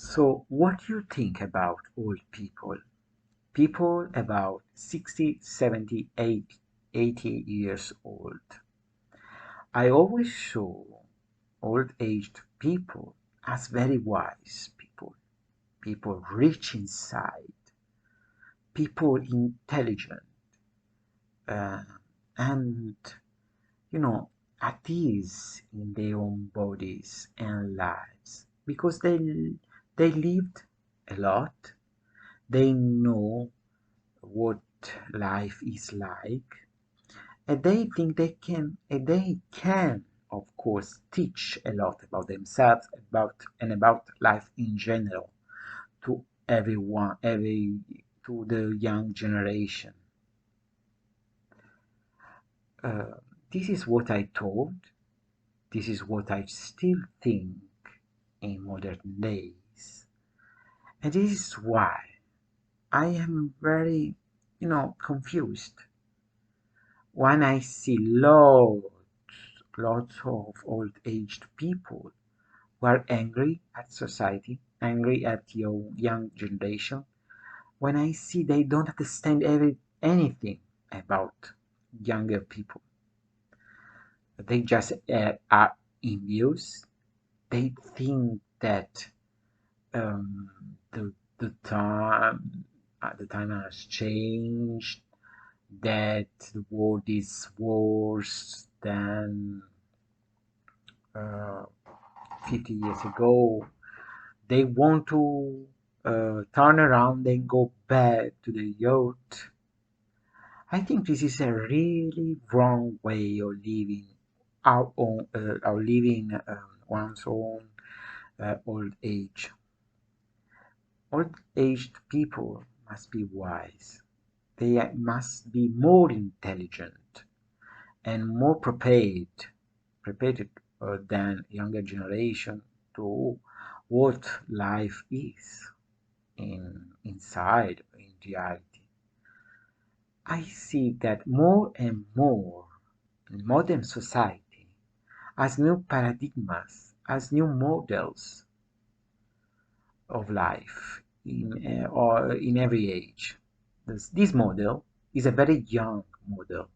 So, what do you think about old people? People about 60, 70, 80 years old. I always show old-aged people as very wise people, people rich inside, people intelligent, uh, and you know, at ease in their own bodies and lives because they lived a lot. They know what life is like, and they can of course teach a lot about themselves about life in general to every to the young generation. uh, this is what I thought. This is what I still think in modern days, and this is why I am very, confused when I see lots of old-aged people who are angry at society, angry at your young generation. When I see they don't understand anything about younger people, they just are envious. They think that um, the the time has changed, that the world is worse than uh, 50 years ago. They want to turn around and go back to the youth. I think this is a really wrong way of living one's own old age. Old-aged people must be wise. They must be more intelligent and more prepared than younger generation to what life is inside in reality. I see that more and more in modern society as new paradigms, as new models of life or in every age. This model is a very young model.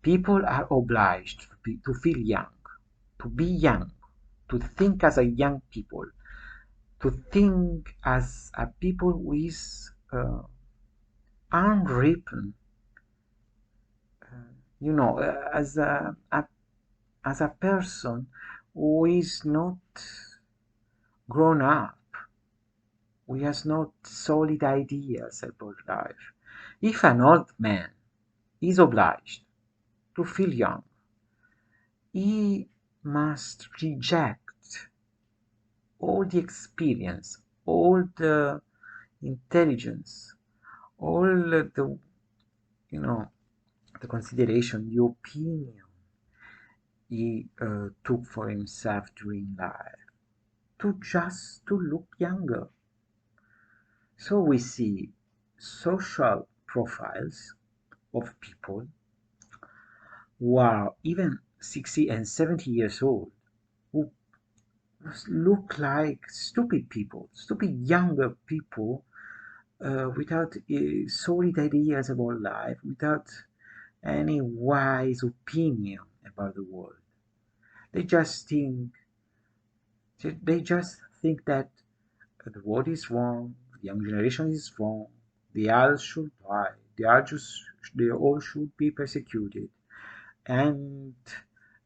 People are obliged to feel young, to be young, to think as a young people, to think as a people who is unwritten, as a person who is not grown up, who has not solid ideas about life. If an old man is obliged to feel young, he must reject all the experience, all the intelligence, all the you know the consideration, the opinion he took for himself during life, to just to look younger. So we see social profiles of people who are even 60 and 70 years old, who look like stupid people, stupid younger people, without solid ideas about life, without any wise opinion about the world. They just think they just think that the world is wrong, the young generation is wrong, they all should die, they all should be persecuted, and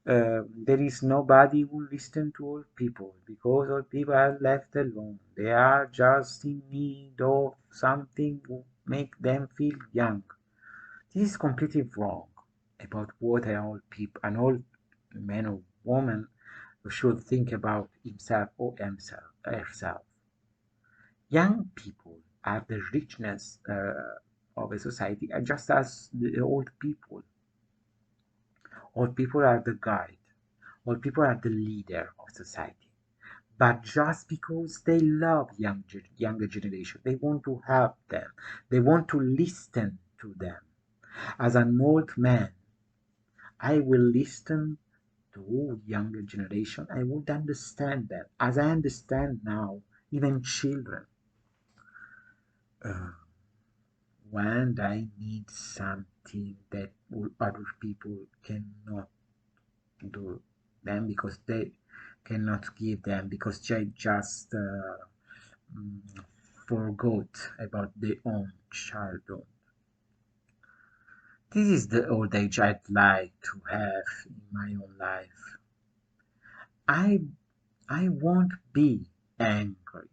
there is nobody who listen to old people because old people are left alone. They are just in need of something to make them feel young. This is completely wrong about what an old man or woman should think about himself or herself. Young people are the richness of a society, just as the old people. Old people are the guide. Old people are the leader of society. But just because they love younger generation, they want to help them. They want to listen to them. As an old man, I will listen to younger generation. I would understand them as I understand now even children. Uh, when they need something that other people cannot do them because they cannot give them because they just mm, forgot about their own childhood. This is the old age I'd like to have in my own life. I I won't be angry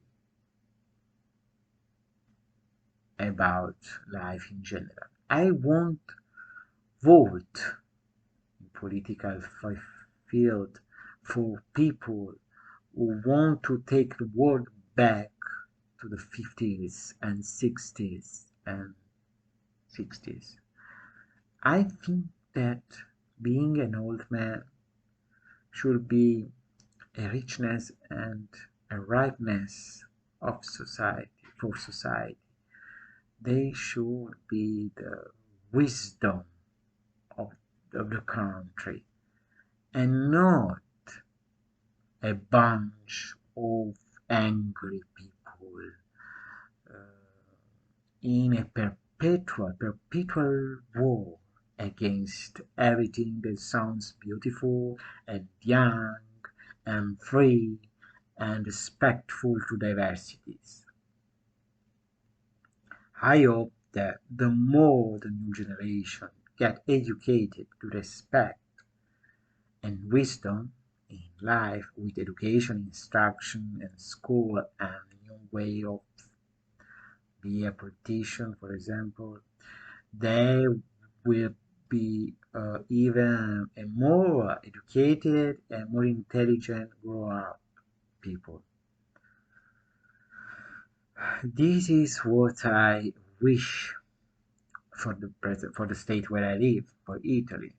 about life in general. I won't vote in political field for people who want to take the world back to the 50s and 60s and 60s. I think that being an old man should be a richness and a ripeness of society for society. They should be the wisdom of, of the country and not a bunch of angry people uh, in a perpetual war against everything that sounds beautiful and young and free and respectful to diversities. I hope that the more the new generation get educated to respect and wisdom in life with education, instruction, and school and new way of be a politician, for example, they will be even a more educated and more intelligent grow up people. This is what I wish for the present, for the state where I live, for Italy,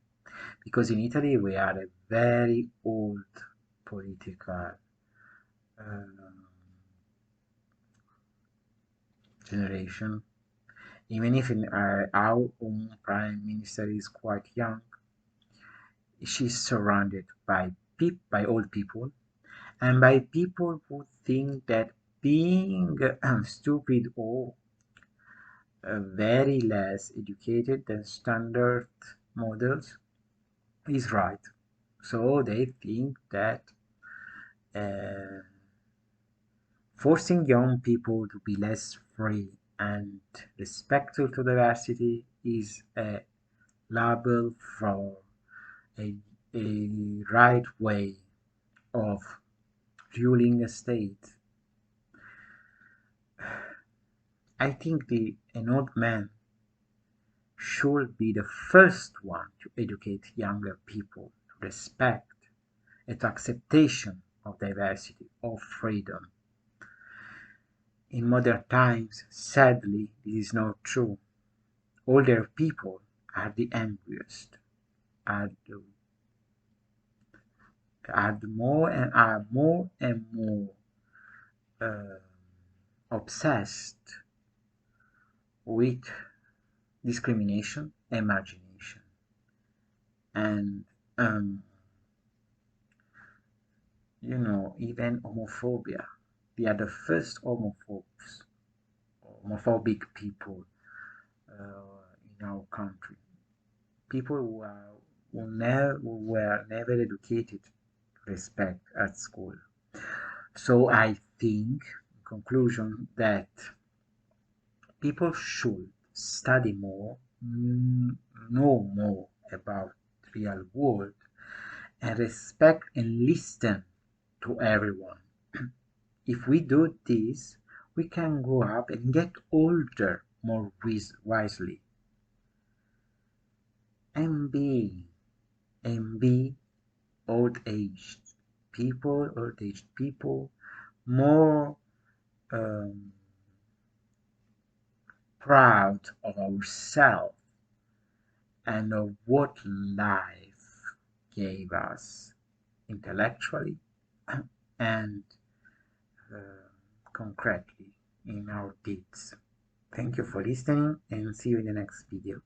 because in Italy we are a very old political um, generation. Even if our own prime minister is quite young, she's surrounded by by old people and by people who think that being stupid or very less educated than standard models is right. So they think that uh, forcing young people to be less free and respectful to diversity is a label for a, a right way of ruling a state. I think an old man should be the first one to educate younger people to respect and to acceptation of diversity, of freedom. In modern times, sadly, this is not true. Older people are the angriest, are the, are more and more uh, obsessed with discrimination and margination and even homophobia. They are the first homophobic people in our country. People who were never educated to respect at school. So I think, in conclusion, that people should study more, know more about real world, and respect and listen to everyone. If we do this, we can grow up and get older more wisely and be old aged people more um, proud of ourselves and of what life gave us intellectually and uh, concretely in our deeds. Thank you for listening and see you in the next video.